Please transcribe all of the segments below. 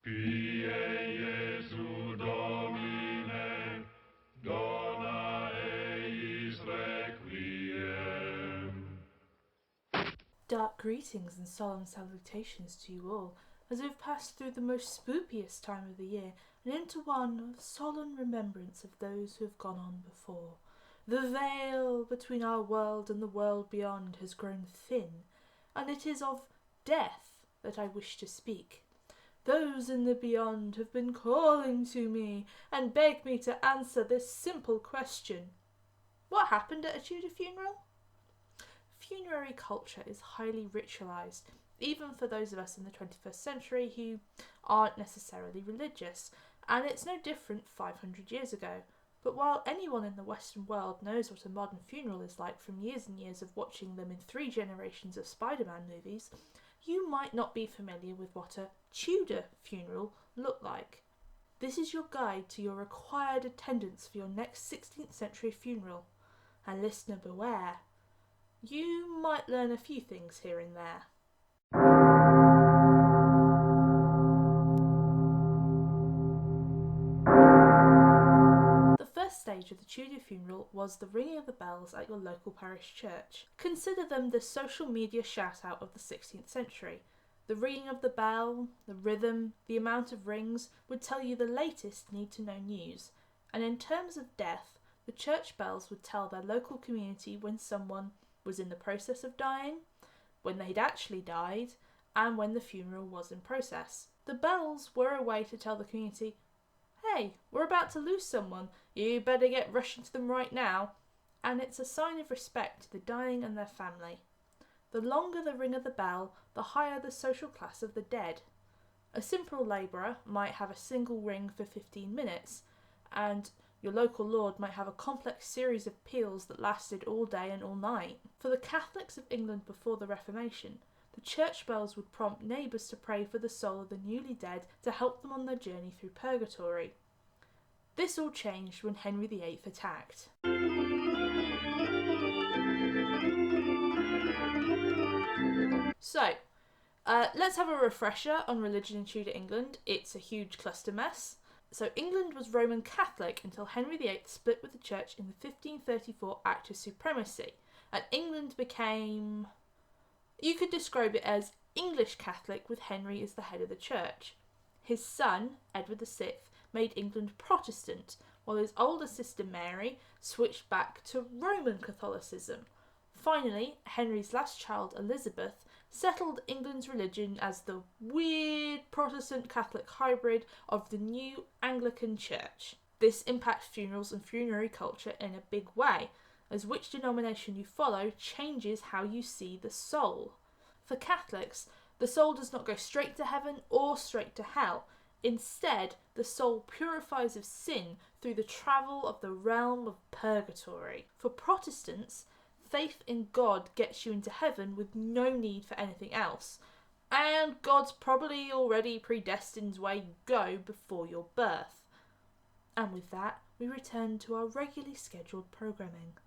Pie Jesu Domine, dona eis requiem. Dark greetings and solemn salutations to you all, as we have passed through the most spookiest time of the year and into one of solemn remembrance of those who have gone on before. The veil between our world and the world beyond has grown thin, and it is of death that I wish to speak. Those in the beyond have been calling to me and begged me to answer this simple question. What happened at a Tudor funeral? Funerary culture is highly ritualised, even for those of us in the 21st century who aren't necessarily religious, and it's no different 500 years ago. But while anyone in the Western world knows what a modern funeral is like from years and years of watching them in 3 generations of Spider-Man movies, you might not be familiar with what a Tudor funeral looked like. This is your guide to your required attendance for your next 16th century funeral. And listener beware, you might learn a few things here and there. The first stage of the Tudor funeral was the ringing of the bells at your local parish church. Consider them the social media shout-out of the 16th century. The ringing of the bell, the rhythm, the amount of rings would tell you the latest need-to-know news. And in terms of death, the church bells would tell their local community when someone was in the process of dying, when they'd actually died, and when the funeral was in process. The bells were a way to tell the community, hey, we're about to lose someone, you better get rushing to them right now, and it's a sign of respect to the dying and their family. The longer the ring of the bell, the higher the social class of the dead. A simple labourer might have a single ring for 15 minutes, and your local lord might have a complex series of peals that lasted all day and all night. For the Catholics of England before the Reformation, the church bells would prompt neighbours to pray for the soul of the newly dead to help them on their journey through purgatory. This all changed when Henry VIII attacked. So, let's have a refresher on religion in Tudor England. It's a huge cluster mess. So England was Roman Catholic until Henry VIII split with the church in the 1534 Act of Supremacy, and England became, you could describe it as English Catholic with Henry as the head of the church. His son, Edward VI, made England Protestant, while his older sister Mary switched back to Roman Catholicism. Finally, Henry's last child, Elizabeth, settled England's religion as the weird Protestant Catholic hybrid of the new Anglican Church. This impacts funerals and funerary culture in a big way, as which denomination you follow changes how you see the soul. For Catholics, the soul does not go straight to heaven or straight to hell. Instead, the soul purifies of sin through the travel of the realm of purgatory. For Protestants, faith in God gets you into heaven with no need for anything else, and God's probably already predestined where you go before your birth. And with that, we return to our regularly scheduled programming.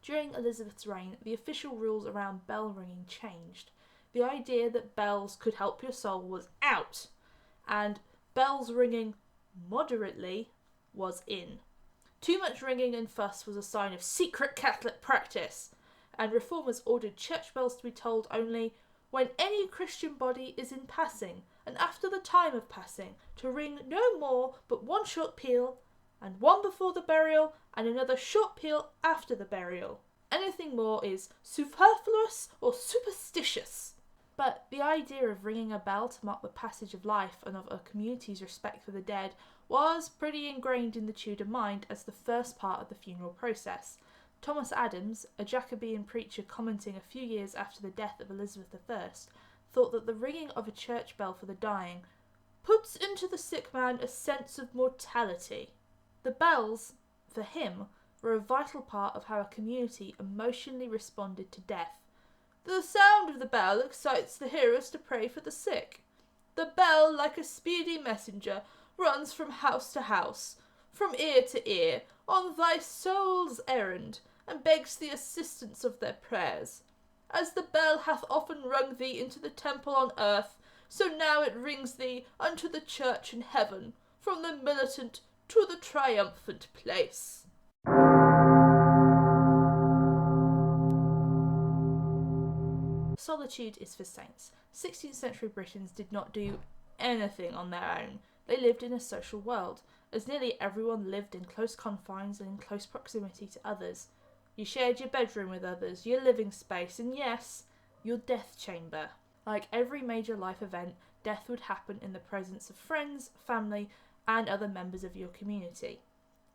During Elizabeth's reign, the official rules around bell ringing changed. The idea that bells could help your soul was out, and bells ringing moderately was in. Too much ringing and fuss was a sign of secret Catholic practice, and reformers ordered church bells to be tolled only when any Christian body is in passing, and after the time of passing, to ring no more but one short peal, and one before the burial, and another short peal after the burial. Anything more is superfluous or superstitious. But the idea of ringing a bell to mark the passage of life and of a community's respect for the dead was pretty ingrained in the Tudor mind as the first part of the funeral process. Thomas Adams, a Jacobean preacher commenting a few years after the death of Elizabeth I, thought that the ringing of a church bell for the dying puts into the sick man a sense of mortality. The bells, for him, were a vital part of how a community emotionally responded to death. The sound of the bell excites the hearers to pray for the sick. The bell, like a speedy messenger, runs from house to house, from ear to ear, on thy soul's errand, and begs the assistance of their prayers. as the bell hath often rung thee into the temple on earth, so now it rings thee unto the church in heaven, from the militant to the triumphant place. Solitude is for saints. 16th century Britons did not do anything on their own. They lived in a social world, as nearly everyone lived in close confines and in close proximity to others. You shared your bedroom with others, your living space, and yes, your death chamber. Like every major life event, death would happen in the presence of friends, family, and other members of your community.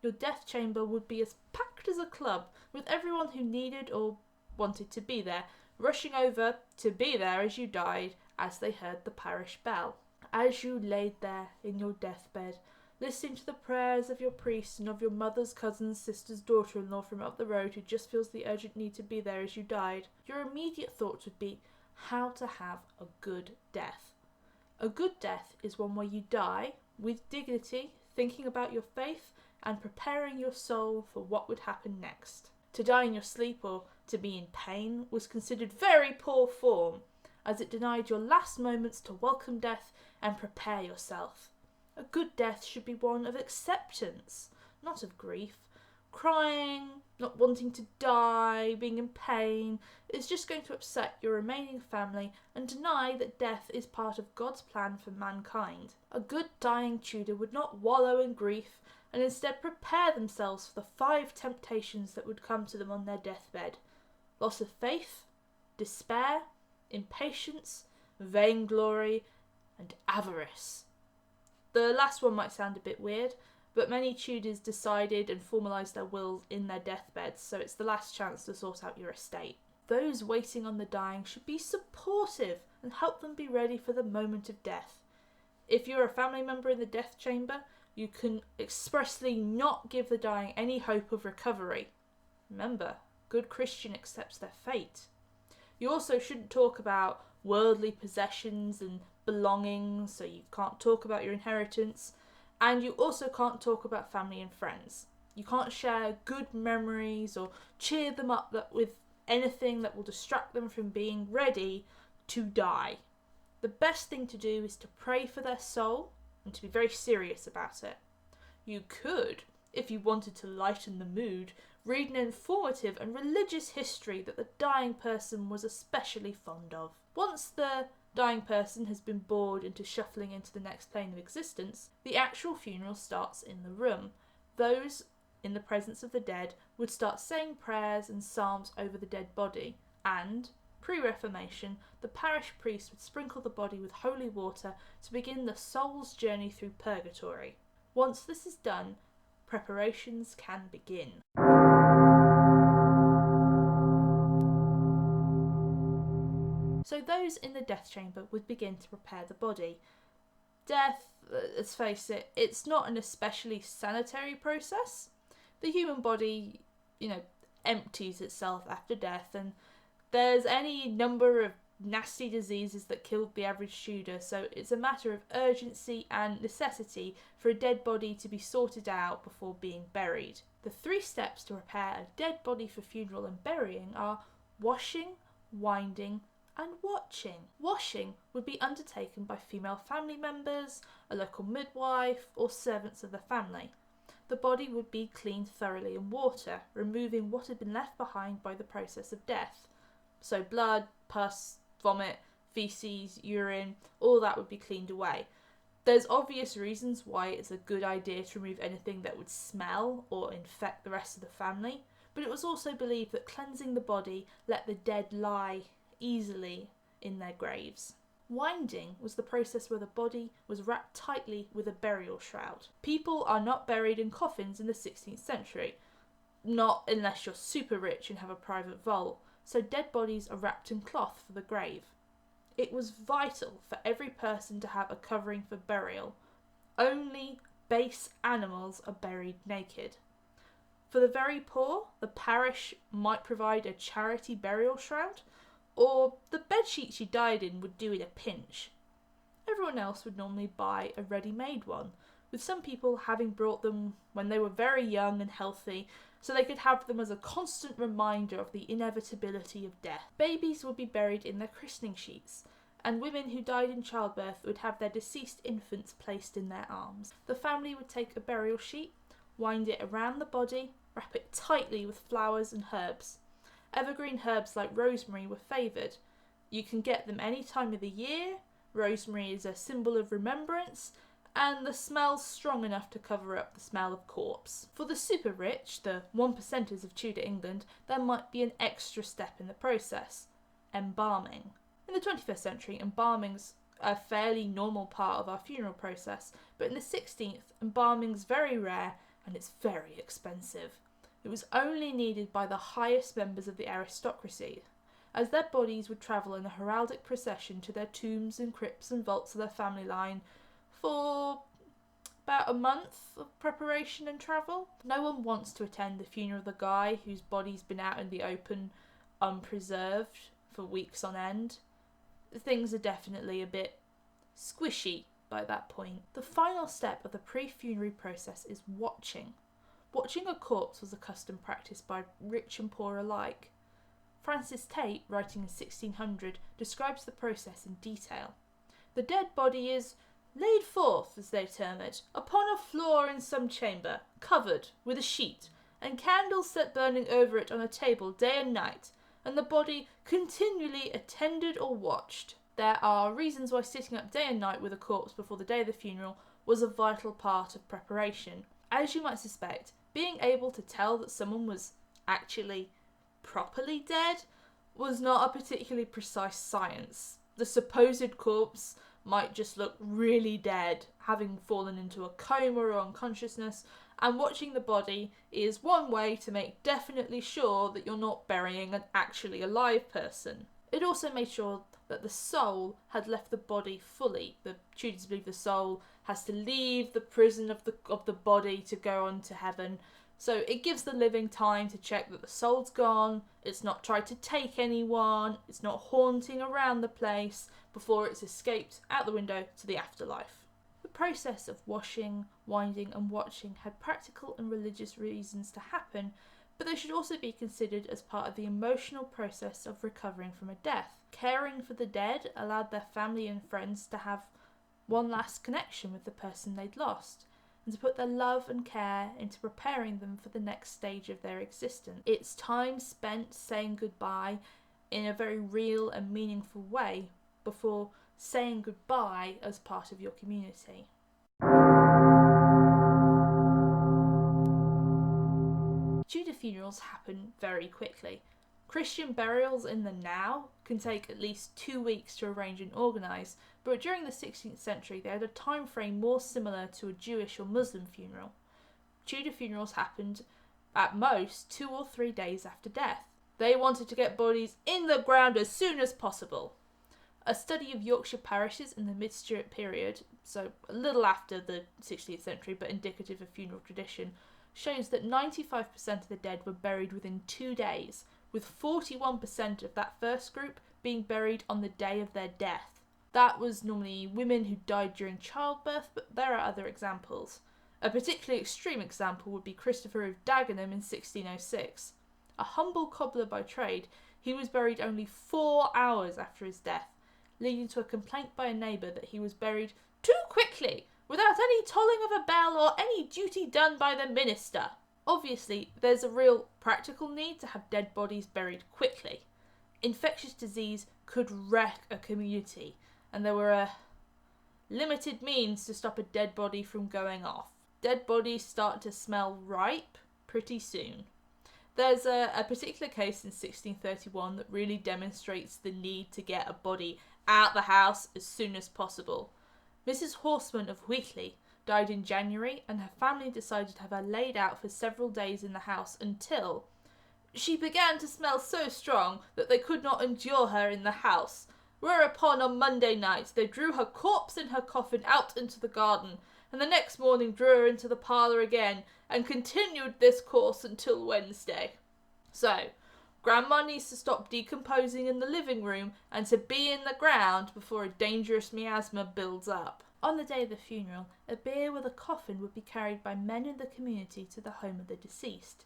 Your death chamber would be as packed as a club, with everyone who needed or wanted to be there, rushing over to be there as you died as they heard the parish bell. As you laid there in your deathbed, listening to the prayers of your priest and of your mother's cousin's sister's daughter-in-law from up the road who just feels the urgent need to be there as you died, your immediate thoughts would be how to have a good death. A good death is one where you die with dignity, thinking about your faith and preparing your soul for what would happen next. To die in your sleep or to be in pain was considered very poor form, as it denied your last moments to welcome death and prepare yourself. A good death should be one of acceptance, not of grief. Crying, not wanting to die, being in pain is just going to upset your remaining family and deny that death is part of God's plan for mankind. A good dying Tudor would not wallow in grief and instead prepare themselves for the 5 temptations that would come to them on their deathbed: loss of faith, despair, impatience, vainglory, and avarice. The last one might sound a bit weird, but many Tudors decided and formalised their wills in their deathbeds, so it's the last chance to sort out your estate. Those waiting on the dying should be supportive and help them be ready for the moment of death. If you're a family member in the death chamber, you can expressly not give the dying any hope of recovery. Remember, good Christian accepts their fate. You also shouldn't talk about worldly possessions and belongings, so you can't talk about your inheritance, and you also can't talk about family and friends. You can't share good memories or cheer them up with anything that will distract them from being ready to die. The best thing to do is to pray for their soul and to be very serious about it. You could, if you wanted to lighten the mood, read an informative and religious history that the dying person was especially fond of. Once the dying person has been bored into shuffling into the next plane of existence, the actual funeral starts in the room. Those in the presence of the dead would start saying prayers and psalms over the dead body, and, pre-Reformation, the parish priest would sprinkle the body with holy water to begin the soul's journey through purgatory. Once this is done, preparations can begin. So those in the death chamber would begin to prepare the body. Death, let's face it, it's not an especially sanitary process. The human body, empties itself after death, and there's any number of nasty diseases that killed the average Tudor, so it's a matter of urgency and necessity for a dead body to be sorted out before being buried. The 3 steps to prepare a dead body for funeral and burying are washing, winding, and watching. Washing would be undertaken by female family members, a local midwife, or servants of the family. The body would be cleaned thoroughly in water, removing what had been left behind by the process of death. So blood, pus, vomit, feces, urine, all that would be cleaned away. There's obvious reasons why it's a good idea to remove anything that would smell or infect the rest of the family, but it was also believed that cleansing the body let the dead lie easily in their graves. Winding was the process where the body was wrapped tightly with a burial shroud. People are not buried in coffins in the 16th century, not unless you're super rich and have a private vault, so dead bodies are wrapped in cloth for the grave. It was vital for every person to have a covering for burial. Only base animals are buried naked. For the very poor, the parish might provide a charity burial shroud, or the bedsheets you died in would do in a pinch. Everyone else would normally buy a ready-made one, with some people having brought them when they were very young and healthy, so they could have them as a constant reminder of the inevitability of death. Babies would be buried in their christening sheets, and women who died in childbirth would have their deceased infants placed in their arms. The family would take a burial sheet, wind it around the body, wrap it tightly with flowers and herbs. Evergreen herbs like rosemary were favoured. You can get them any time of the year. Rosemary is a symbol of remembrance, and the smell's strong enough to cover up the smell of corpse. For the super rich, the 1%ers of Tudor England, there might be an extra step in the process: embalming. In the 21st century, embalming's a fairly normal part of our funeral process, but in the 16th, embalming's very rare and it's very expensive. It was only needed by the highest members of the aristocracy, as their bodies would travel in a heraldic procession to their tombs and crypts and vaults of their family line for about a month of preparation and travel. No one wants to attend the funeral of the guy whose body's been out in the open, unpreserved, for weeks on end. Things are definitely a bit squishy by that point. The final step of the pre-funerary process is watching. Watching a corpse was a custom practiced by rich and poor alike. Francis Tate, writing in 1600, describes the process in detail. The dead body is laid forth, as they term it, upon a floor in some chamber, covered with a sheet, and candles set burning over it on a table day and night, and the body continually attended or watched. There are reasons why sitting up day and night with a corpse before the day of the funeral was a vital part of preparation. As you might suspect, being able to tell that someone was actually properly dead was not a particularly precise science. The supposed corpse might just look really dead, having fallen into a coma or unconsciousness, and watching the body is one way to make definitely sure that you're not burying an actually alive person. It also made sure that the soul had left the body fully. The Tudors believe the soul has to leave the prison of the body to go on to heaven. So it gives the living time to check that the soul's gone, it's not tried to take anyone, it's not haunting around the place before it's escaped out the window to the afterlife. The process of washing, winding and watching had practical and religious reasons to happen, but they should also be considered as part of the emotional process of recovering from a death. Caring for the dead allowed their family and friends to have one last connection with the person they'd lost, and to put their love and care into preparing them for the next stage of their existence. It's time spent saying goodbye in a very real and meaningful way before saying goodbye as part of your community. Tudor funerals happen very quickly. Christian burials in the now can take at least 2 weeks to arrange and organise, but during the 16th century they had a time frame more similar to a Jewish or Muslim funeral. Tudor funerals happened at most 2 or 3 days after death. They wanted to get bodies in the ground as soon as possible. A study of Yorkshire parishes in the mid-Stuart period, so a little after the 16th century but indicative of funeral tradition, shows that 95% of the dead were buried within 2 days, with 41% of that first group being buried on the day of their death. That was normally women who died during childbirth, but there are other examples. A particularly extreme example would be Christopher of Dagenham in 1606. A humble cobbler by trade, he was buried only 4 hours after his death, leading to a complaint by a neighbour that he was buried too quickly, without any tolling of a bell or any duty done by the minister. Obviously, there's a real practical need to have dead bodies buried quickly. Infectious disease could wreck a community, and there were limited means to stop a dead body from going off. Dead bodies start to smell ripe pretty soon. There's a particular case in 1631 that really demonstrates the need to get a body out the house as soon as possible. Mrs. Horseman of Wheatley died in January, and her family decided to have her laid out for several days in the house until she began to smell so strong that they could not endure her in the house, whereupon on Monday night they drew her corpse in her coffin out into the garden, and the next morning drew her into the parlour again, and continued this course until Wednesday. So, Grandma needs to stop decomposing in the living room and to be in the ground before a dangerous miasma builds up. On the day of the funeral, a bier with a coffin would be carried by men in the community to the home of the deceased.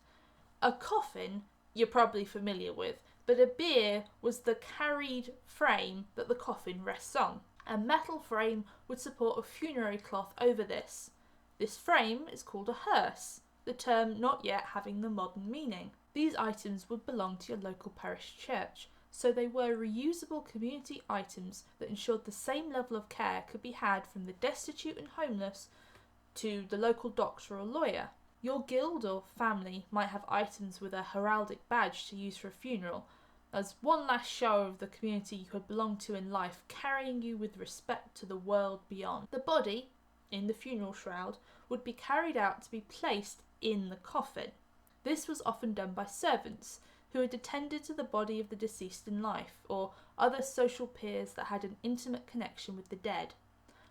A coffin you're probably familiar with, but a bier was the carried frame that the coffin rests on. A metal frame would support a funerary cloth over this. This frame is called a hearse, the term not yet having the modern meaning. These items would belong to your local parish church, so they were reusable community items that ensured the same level of care could be had from the destitute and homeless to the local doctor or lawyer. Your guild or family might have items with a heraldic badge to use for a funeral, as one last show of the community you had belonged to in life, carrying you with respect to the world beyond. The body, in the funeral shroud, would be carried out to be placed in the coffin. This was often done by servants, who had attended to the body of the deceased in life, or other social peers that had an intimate connection with the dead.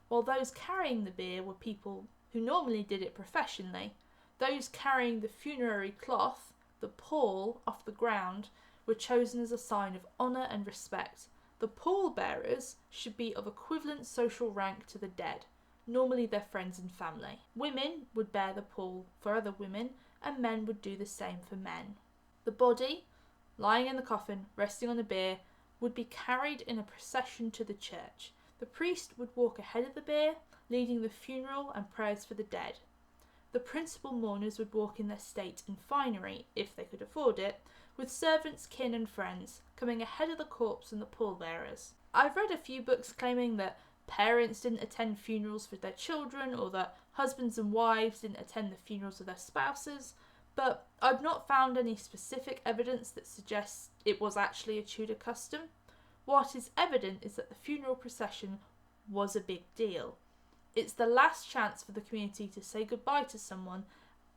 While those carrying the bier were people who normally did it professionally, those carrying the funerary cloth, the pall, off the ground, were chosen as a sign of honour and respect. The pall-bearers should be of equivalent social rank to the dead, normally their friends and family. Women would bear the pall for other women, and men would do the same for men. The body, lying in the coffin, resting on a bier, would be carried in a procession to the church. The priest would walk ahead of the bier, leading the funeral and prayers for the dead. The principal mourners would walk in their state and finery, if they could afford it, with servants, kin and friends, coming ahead of the corpse and the pallbearers. I've read a few books claiming that parents didn't attend funerals for their children, or that husbands and wives didn't attend the funerals of their spouses, but I've not found any specific evidence that suggests it was actually a Tudor custom. What is evident is that the funeral procession was a big deal. It's the last chance for the community to say goodbye to someone,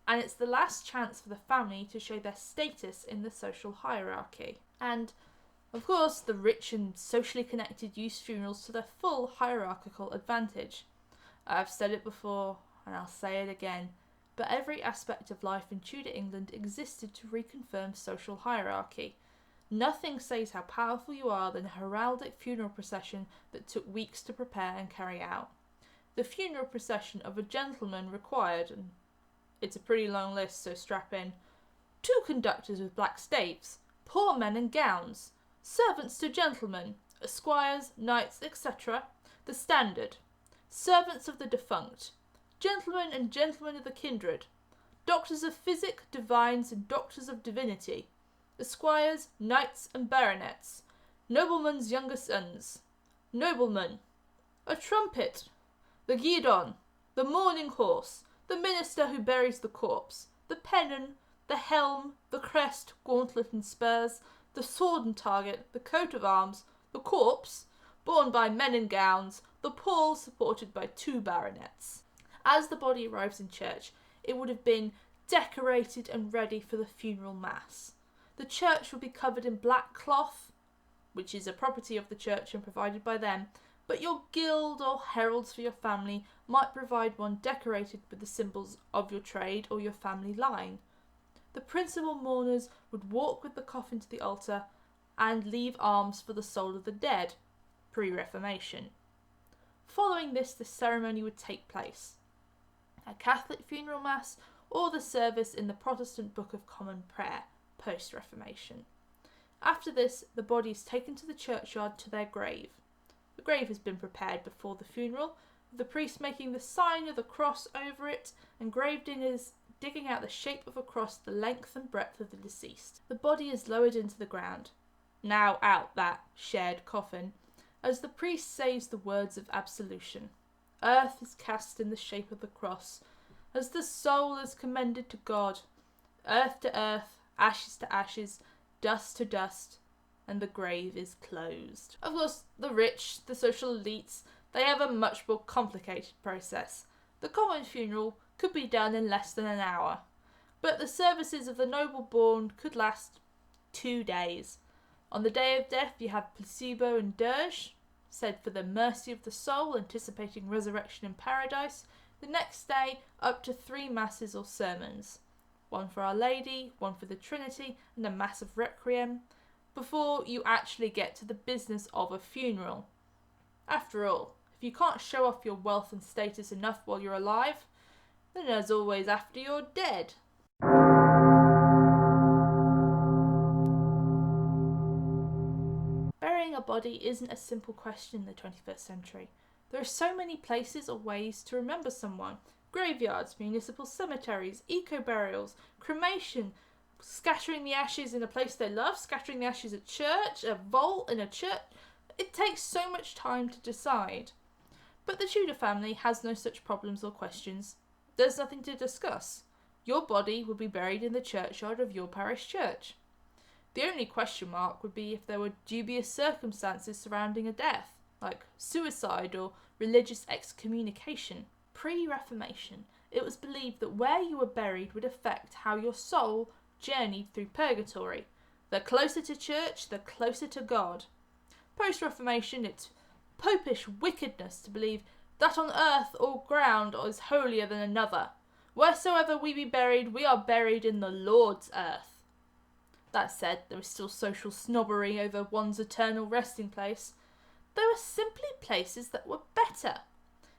and it's the last chance for the family to show their status in the social hierarchy. And, of course, the rich and socially connected used funerals to their full hierarchical advantage. I've said it before, and I'll say it again, but every aspect of life in Tudor England existed to reconfirm social hierarchy. Nothing says how powerful you are than a heraldic funeral procession that took weeks to prepare and carry out. The funeral procession of a gentleman required, and it's a pretty long list, so strap in, 2 conductors with black staves, poor men in gowns, servants to gentlemen, esquires, knights, etc., the standard, servants of the defunct, gentlemen and gentlemen of the kindred, doctors of physic, divines, and doctors of divinity, esquires, knights, and baronets, noblemen's younger sons, noblemen, a trumpet, the guidon, the mourning horse, the minister who buries the corpse, the pennon, the helm, the crest, gauntlet and spurs, the sword and target, the coat of arms, the corpse, borne by men in gowns, the pall supported by 2 baronets. As the body arrives in church, it would have been decorated and ready for the funeral mass. The church would be covered in black cloth, which is a property of the church and provided by them, but your guild or heralds for your family might provide one decorated with the symbols of your trade or your family line. The principal mourners would walk with the coffin to the altar and leave alms for the soul of the dead, pre-Reformation. Following this, the ceremony would take place. A Catholic funeral mass or the service in the Protestant Book of Common Prayer, post-Reformation. After this, the body is taken to the churchyard to their grave. The grave has been prepared before the funeral, with the priest making the sign of the cross over it, and grave diggers digging out the shape of a cross the length and breadth of the deceased. The body is lowered into the ground, now out that shared coffin, as the priest says the words of absolution. Earth is cast in the shape of the cross, as the soul is commended to God. Earth to earth, ashes to ashes, dust to dust, and the grave is closed. Of course, the rich, the social elites, they have a much more complicated process. The common funeral could be done in less than an hour, but the services of the noble-born could last 2 days. On the day of death you have placebo and dirge, said for the mercy of the soul, anticipating resurrection in paradise. The next day, up to 3 masses or sermons. One for Our Lady, one for the Trinity, and a mass of requiem, before you actually get to the business of a funeral. After all, if you can't show off your wealth and status enough while you're alive, then there's always after you're dead. a body isn't a simple question in the 21st century. There are so many places or ways to remember someone. Graveyards, municipal cemeteries, eco-burials, cremation, scattering the ashes in a place they love, scattering the ashes at church, a vault in a church. It takes so much time to decide. But the Tudor family has no such problems or questions. There's nothing to discuss. Your body would be buried in the churchyard of your parish church. The only question mark would be if there were dubious circumstances surrounding a death, like suicide or religious excommunication. Pre-Reformation, it was believed that where you were buried would affect how your soul journeyed through purgatory. The closer to church, the closer to God. Post-Reformation, it's popish wickedness to believe that on earth all ground is holier than another. Wheresoever we be buried, we are buried in the Lord's earth. That said, there is still social snobbery over one's eternal resting place. There were simply places that were better.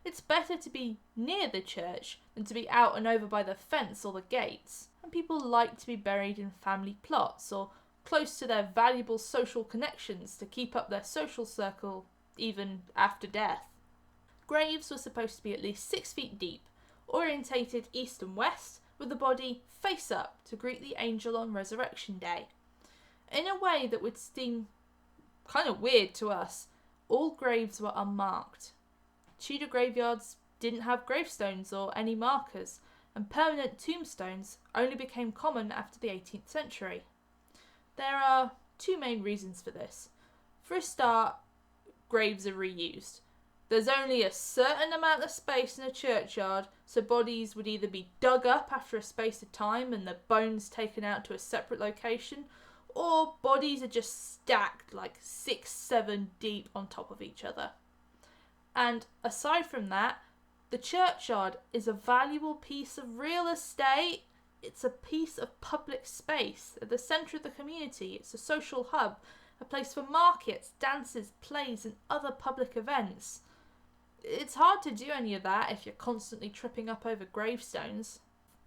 It's better to be near the church than to be out and over by the fence or the gates. And people like to be buried in family plots or close to their valuable social connections to keep up their social circle even after death. Graves were supposed to be at least 6 feet deep, orientated east and west, with the body face up to greet the angel on Resurrection Day. In a way that would seem kind of weird to us, all graves were unmarked. Tudor graveyards didn't have gravestones or any markers, and permanent tombstones only became common after the 18th century. There are 2 main reasons for this. For a start, graves are reused. There's only a certain amount of space in a churchyard, so bodies would either be dug up after a space of time and the bones taken out to a separate location, or bodies are just stacked like 6-7 deep on top of each other. And aside from that, the churchyard is a valuable piece of real estate. It's a piece of public space at the centre of the community. It's a social hub, a place for markets, dances, plays and other public events. It's hard to do any of that if you're constantly tripping up over gravestones.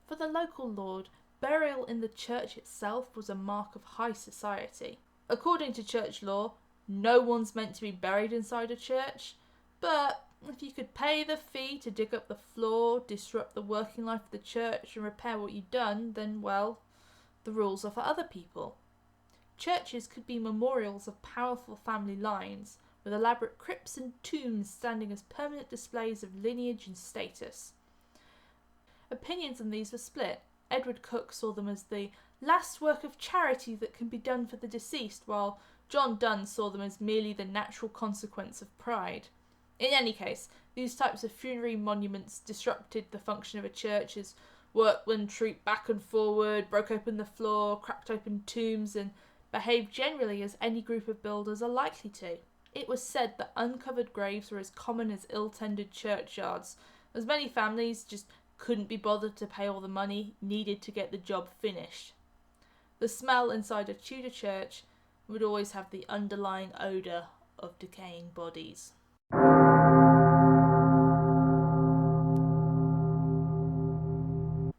For the local lord, burial in the church itself was a mark of high society. According to church law, no one's meant to be buried inside a church, but if you could pay the fee to dig up the floor, disrupt the working life of the church and repair what you'd done, then, well, the rules are for other people. Churches could be memorials of powerful family lines, with elaborate crypts and tombs standing as permanent displays of lineage and status. Opinions on these were split. Edward Coke saw them as the last work of charity that can be done for the deceased, while John Donne saw them as merely the natural consequence of pride. In any case, these types of funerary monuments disrupted the function of a church as workmen trooped back and forward, broke open the floor, cracked open tombs, and behaved generally as any group of builders are likely to. It was said that uncovered graves were as common as ill-tended churchyards, as many families just couldn't be bothered to pay all the money needed to get the job finished. The smell inside a Tudor church would always have the underlying odour of decaying bodies.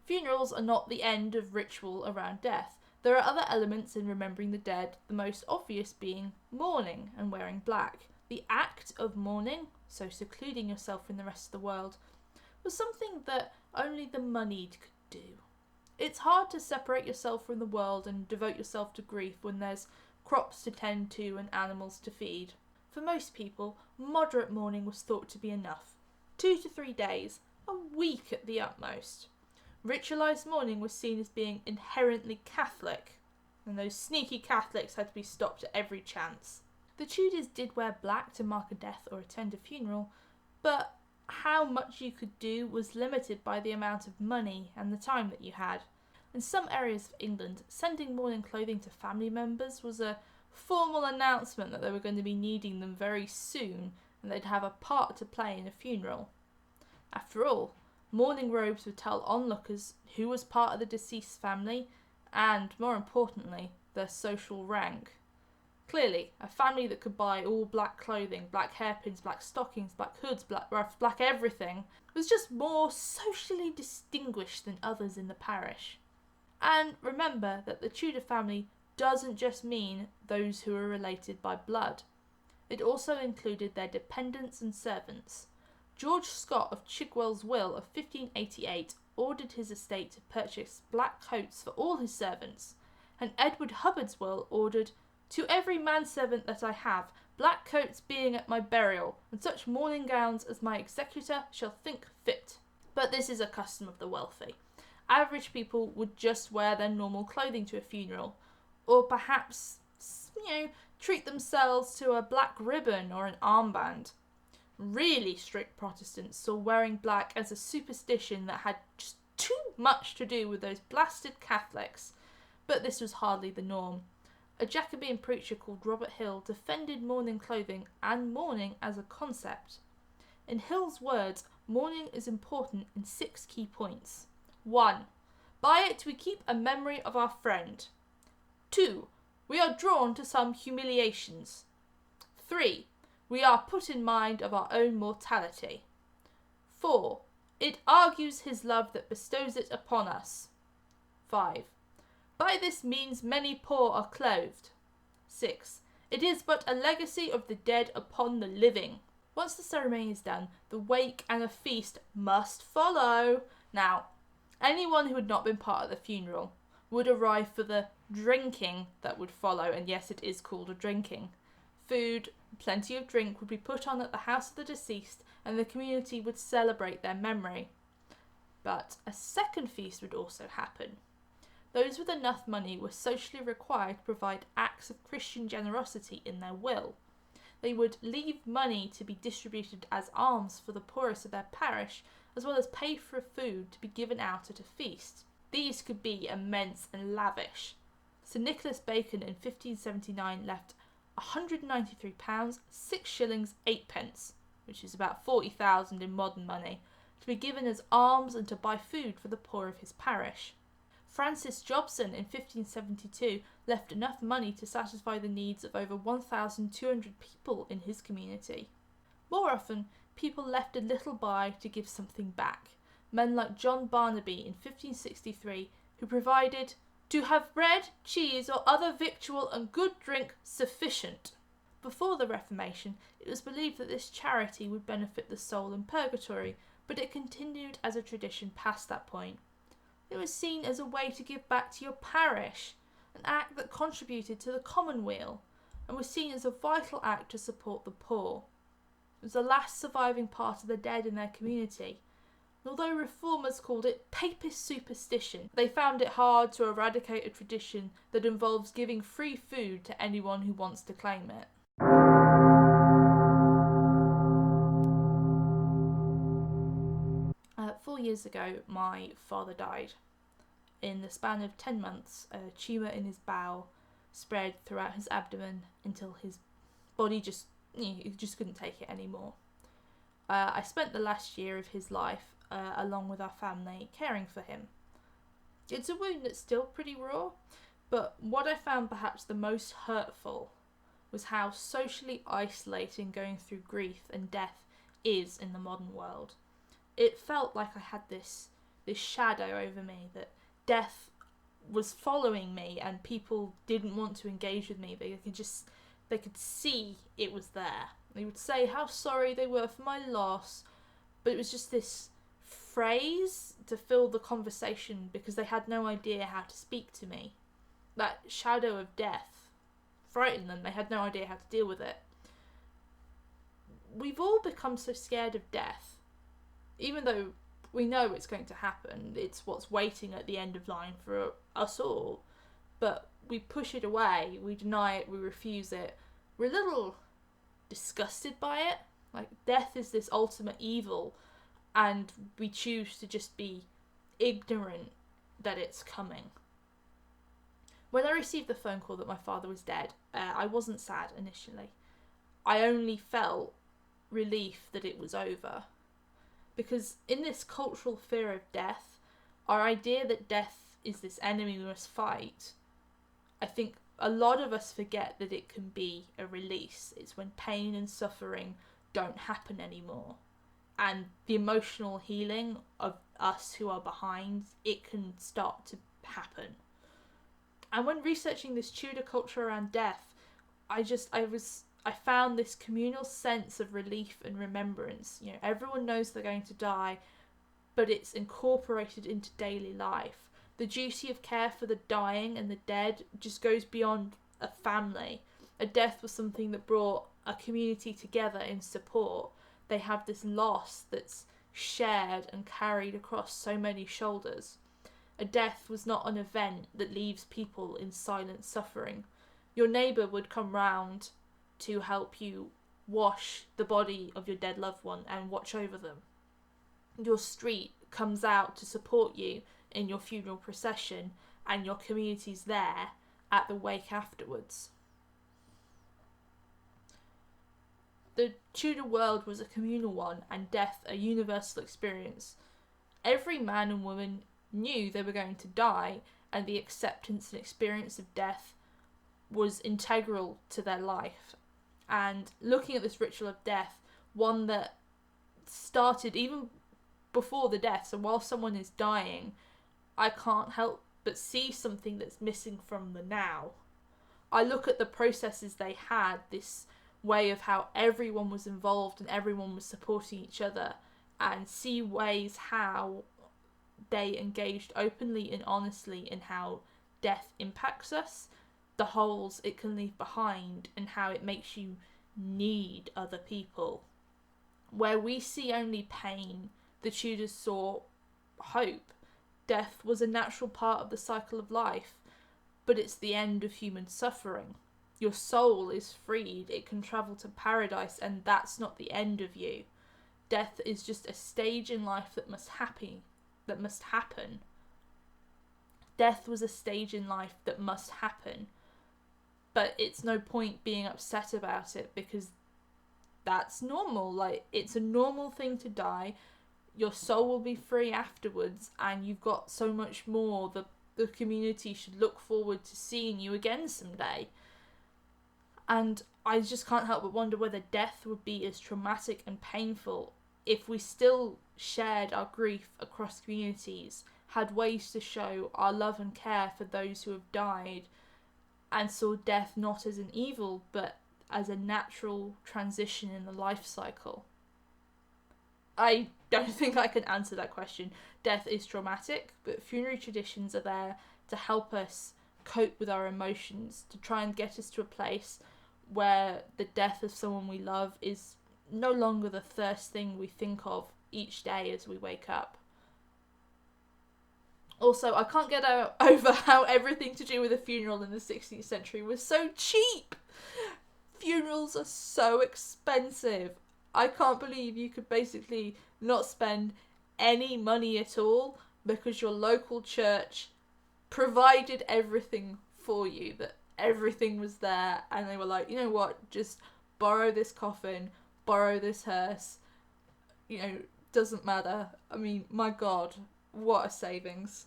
Funerals are not the end of ritual around death. There are other elements in remembering the dead, the most obvious being mourning and wearing black. The act of mourning, so secluding yourself from the rest of the world, was something that only the moneyed could do. It's hard to separate yourself from the world and devote yourself to grief when there's crops to tend to and animals to feed. For most people, moderate mourning was thought to be enough. 2 to 3 days, a week at the utmost. Ritualised mourning was seen as being inherently Catholic, and those sneaky Catholics had to be stopped at every chance. The Tudors did wear black to mark a death or attend a funeral, but how much you could do was limited by the amount of money and the time that you had. In some areas of England, sending mourning clothing to family members was a formal announcement that they were going to be needing them very soon and they'd have a part to play in a funeral. After all, mourning robes would tell onlookers who was part of the deceased family and, more importantly, their social rank. Clearly, a family that could buy all black clothing, black hairpins, black stockings, black hoods, black ruffs, black everything, was just more socially distinguished than others in the parish. And remember that the Tudor family doesn't just mean those who are related by blood. It also included their dependents and servants. George Scott of Chigwell's will of 1588 ordered his estate to purchase black coats for all his servants, and Edward Hubbard's will ordered, "To every manservant that I have, black coats being at my burial, and such mourning gowns as my executor shall think fit." But this is a custom of the wealthy. Average people would just wear their normal clothing to a funeral, or perhaps, treat themselves to a black ribbon or an armband. Really strict Protestants saw wearing black as a superstition that had just too much to do with those blasted Catholics, but this was hardly the norm. A Jacobean preacher called Robert Hill defended mourning clothing and mourning as a concept. In Hill's words, mourning is important in 6 key points. 1. By it we keep a memory of our friend. 2. We are drawn to some humiliations. 3. We are put in mind of our own mortality. 4. It argues his love that bestows it upon us. 5. By this means many poor are clothed. 6. It is but a legacy of the dead upon the living. Once the ceremony is done, the wake and a feast must follow. Now, anyone who had not been part of the funeral would arrive for the drinking that would follow, and yes, it is called a drinking. Food, plenty of drink would be put on at the house of the deceased, and the community would celebrate their memory. But a second feast would also happen. Those with enough money were socially required to provide acts of Christian generosity in their will. They would leave money to be distributed as alms for the poorest of their parish, as well as pay for food to be given out at a feast. These could be immense and lavish. Sir Nicholas Bacon in 1579 left £193, 6 shillings, 8 pence, which is about 40,000 in modern money, to be given as alms and to buy food for the poor of his parish. Francis Jobson in 1572 left enough money to satisfy the needs of over 1,200 people in his community. More often, people left a little by to give something back. Men like John Barnaby in 1563, who provided "to have bread, cheese, or other victual and good drink sufficient." Before the Reformation, it was believed that this charity would benefit the soul in purgatory, but it continued as a tradition past that point. It was seen as a way to give back to your parish, an act that contributed to the commonweal, and was seen as a vital act to support the poor. It was the last surviving part of the dead in their community. Although reformers called it papist superstition, they found it hard to eradicate a tradition that involves giving free food to anyone who wants to claim it. Four years ago, my father died. In the span of 10 months, a tumour in his bowel spread throughout his abdomen until his body just couldn't take it anymore. I spent the last year of his life along with our family, caring for him. It's a wound that's still pretty raw, but what I found perhaps the most hurtful was how socially isolating going through grief and death is in the modern world. It felt like I had this shadow over me, that death was following me and people didn't want to engage with me. They could see it was there. They would say how sorry they were for my loss, but it was just this phrase to fill the conversation because they had no idea how to speak to me. That shadow of death frightened them. They had no idea how to deal with it. We've all become so scared of death, even though we know it's going to happen. It's what's waiting at the end of line for us all, but we push it away, we deny it, we refuse it. We're a little disgusted by it. Like, death is this ultimate evil, and we choose to just be ignorant that it's coming. When I received the phone call that my father was dead, I wasn't sad initially. I only felt relief that it was over. Because in this cultural fear of death, our idea that death is this enemy we must fight, I think a lot of us forget that it can be a release. It's when pain and suffering don't happen anymore. And the emotional healing of us who are behind, it can start to happen. And when researching this Tudor culture around death, I I found this communal sense of relief and remembrance. You know, everyone knows they're going to die, but it's incorporated into daily life. The duty of care for the dying and the dead just goes beyond a family. A death was something that brought a community together in support. They have this loss that's shared and carried across so many shoulders. A death was not an event that leaves people in silent suffering. Your neighbour would come round to help you wash the body of your dead loved one and watch over them. Your street comes out to support you in your funeral procession, and your community's there at the wake afterwards. The Tudor world was a communal one, and death a universal experience. Every man and woman knew they were going to die, and the acceptance and experience of death was integral to their life. And looking at this ritual of death, one that started even before the death, so while someone is dying, I can't help but see something that's missing from the now. I look at the processes they had, this way of how everyone was involved and everyone was supporting each other, and see ways how they engaged openly and honestly in how death impacts us, the holes it can leave behind, and how it makes you need other people. Where we see only pain, the Tudors saw hope. Death was a natural part of the cycle of life, but it's the end of human suffering. Your soul is freed, it can travel to paradise, and that's not the end of you. Death is just a stage in life that must happen. Death was a stage in life that must happen. But it's no point being upset about it, because that's normal. Like, it's a normal thing to die. Your soul will be free afterwards, and you've got so much more. The community should look forward to seeing you again someday. And I just can't help but wonder whether death would be as traumatic and painful if we still shared our grief across communities, had ways to show our love and care for those who have died, and saw death not as an evil, but as a natural transition in the life cycle. I don't think I can answer that question. Death is traumatic, but funerary traditions are there to help us cope with our emotions, to try and get us to a place where the death of someone we love is no longer the first thing we think of each day as we wake up. Also, I can't get over how everything to do with a funeral in the 16th century was so cheap. Funerals are so expensive. I can't believe you could basically not spend any money at all because your local church provided everything for you, that everything was there, and they were like, you know what, just borrow this coffin, borrow this hearse, doesn't matter. I mean, my God, what a savings.